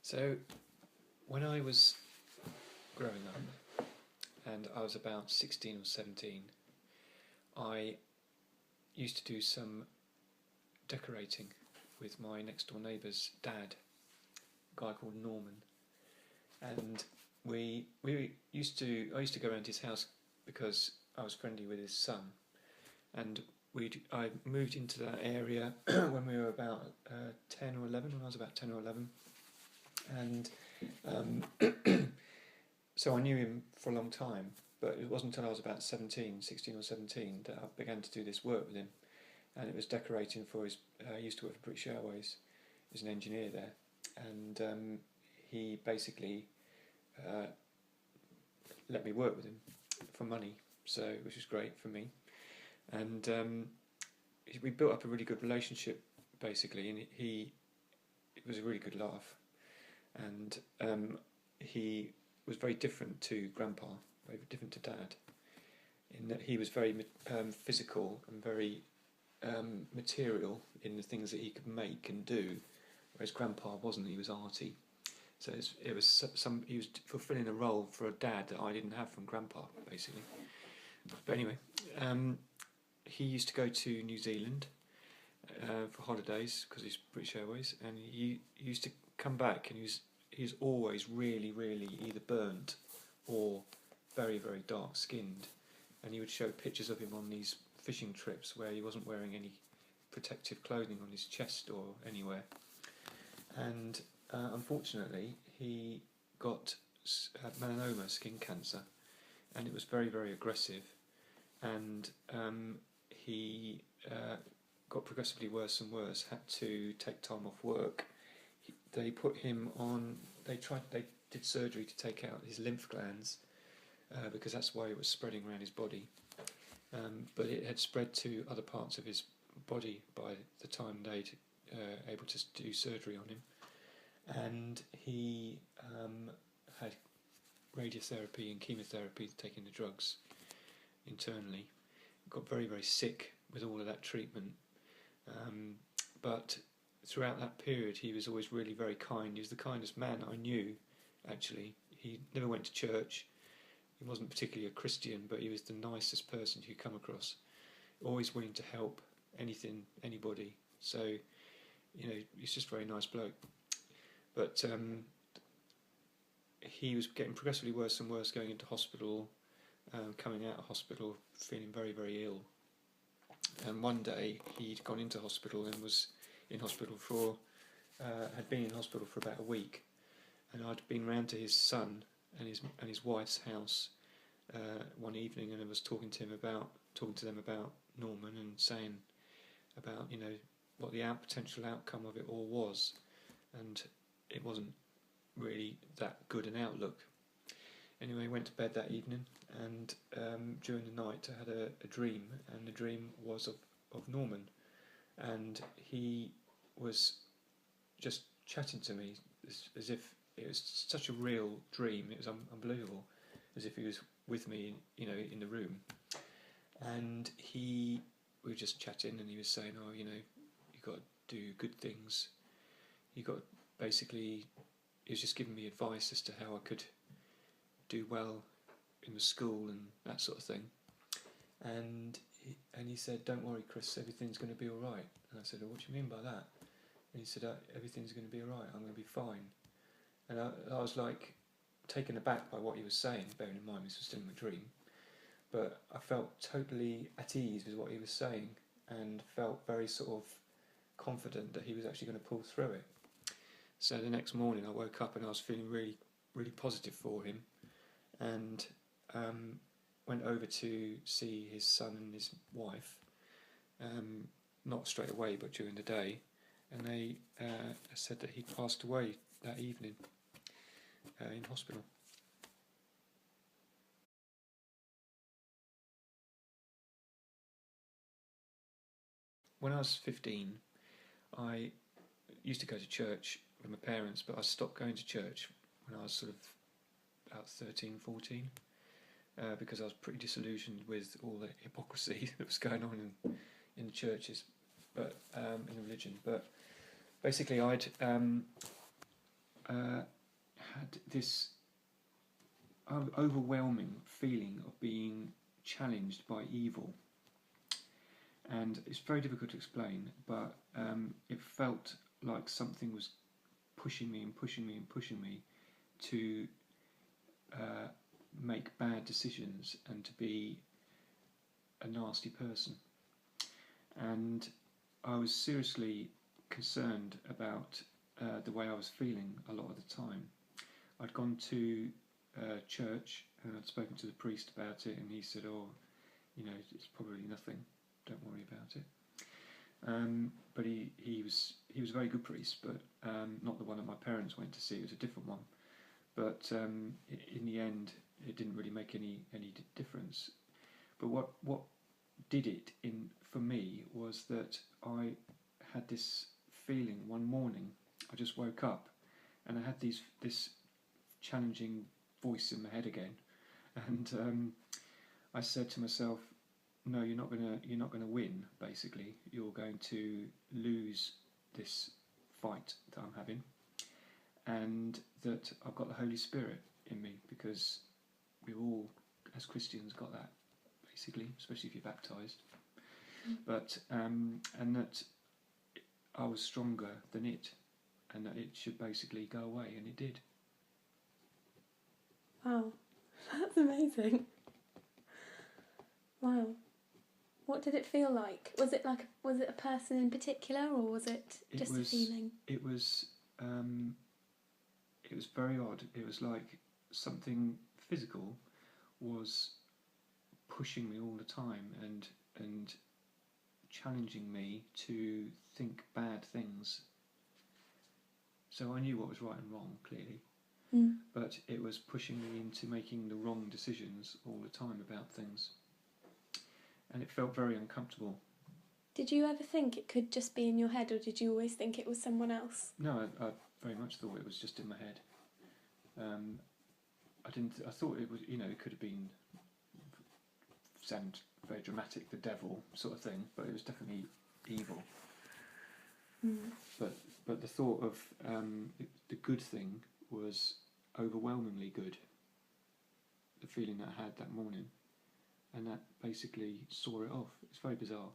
So, when I was growing up, and I was about 16 or 17, I used to do some decorating with my next door neighbour's dad, a guy called Norman. And I used to go around his house because I was friendly with his son. And I moved into that area when we were about 10 or 11, when I was about 10 or 11. And so I knew him for a long time, but it wasn't until I was about 16 or 17, that I began to do this work with him. And it was decorating for his, he used to work for British Airways, he was an engineer there. And he basically let me work with him for money, which was great for me. And we built up a really good relationship, basically, and it was a really good laugh. And he was very different to Grandpa, very different to Dad, in that he was very physical and very material in the things that he could make and do, whereas Grandpa wasn't. He was arty. So he was fulfilling a role for a dad that I didn't have from Grandpa, basically. But anyway, he used to go to New Zealand for holidays because he's British Airways, and he used to come back, and he's always really, really either burnt or very, very dark skinned. And he would show pictures of him on these fishing trips where he wasn't wearing any protective clothing on his chest or anywhere. And unfortunately, he got melanoma, skin cancer, and it was very, very aggressive. And he got progressively worse and worse, had to take time off work. They put him on, they did surgery to take out his lymph glands because that's why it was spreading around his body. But it had spread to other parts of his body by the time they'd able to do surgery on him. And he had radiotherapy and chemotherapy, taking the drugs internally. Got very, very sick with all of that treatment. But throughout that period, he was always really very kind. He was the kindest man I knew, actually. He never went to church. He wasn't particularly a Christian, but he was the nicest person you could come across. Always willing to help anything, anybody. So, he's just a very nice bloke. But he was getting progressively worse and worse, going into hospital, coming out of hospital, feeling very, very ill. And one day he'd gone into hospital and was in hospital had been in hospital for about a week. And I'd been round to his son and his wife's house one evening, and I was talking to them about Norman, and saying about what the potential outcome of it all was, and it wasn't really that good an outlook. Anyway, I went to bed that evening, and during the night I had a dream, and the dream was of Norman, and he was just chatting to me as if it was such a real dream. It was unbelievable, as if he was with me, in the room. And we were just chatting, and he was saying, you got to do good things. He was just giving me advice as to how I could do well in the school and that sort of thing. And he said, "Don't worry, Chris, everything's going to be all right." And I said, "What do you mean by that?" And he said, "Everything's going to be all right. I'm going to be fine." And I was like taken aback by what he was saying, bearing in mind this was still in my dream. But I felt totally at ease with what he was saying, and felt very sort of confident that he was actually going to pull through it. So the next morning I woke up and I was feeling really, really positive for him, and went over to see his son and his wife, not straight away but during the day, and they said that he passed away that evening in hospital. When I was 15, I used to go to church with my parents, but I stopped going to church when I was sort of about 13, 14, because I was pretty disillusioned with all the hypocrisy that was going on in the churches, but in the religion. But basically, I'd had this overwhelming feeling of being challenged by evil. And it's very difficult to explain, but it felt like something was pushing me and pushing me and pushing me to make bad decisions and to be a nasty person. And I was seriously concerned about the way I was feeling a lot of the time. I'd gone to church and I'd spoken to the priest about it, and he said, "Oh, you know, it's probably nothing. Don't worry about it." But he was a very good priest, but not the one that my parents went to see. It was a different one. But in the end, it didn't really make any difference. But what did it for me was that I had this feeling one morning. I just woke up, and I had this challenging voice in my head again, and I said to myself, "No, you're not gonna win. Basically, you're going to lose this fight that I'm having, and that I've got the Holy Spirit in me, because we've all, as Christians, got that, basically, especially if you're baptised. But and that I was stronger than it, and that it should basically go away, and it did." Wow, that's amazing. Wow. What did it feel like? Was it a person in particular, or was it just a feeling? It was very odd. It was like something physical was pushing me all the time and challenging me to think bad things. So I knew what was right and wrong, clearly. But it was pushing me into making the wrong decisions all the time about things. And it felt very uncomfortable. Did you ever think it could just be in your head, or did you always think it was someone else? No, I very much thought it was just in my head. I thought it was, it could have been, sound very dramatic, the devil sort of thing, but it was definitely evil. But the thought of the good thing was overwhelmingly good. The feeling that I had that morning, and that basically saw it off. It's very bizarre.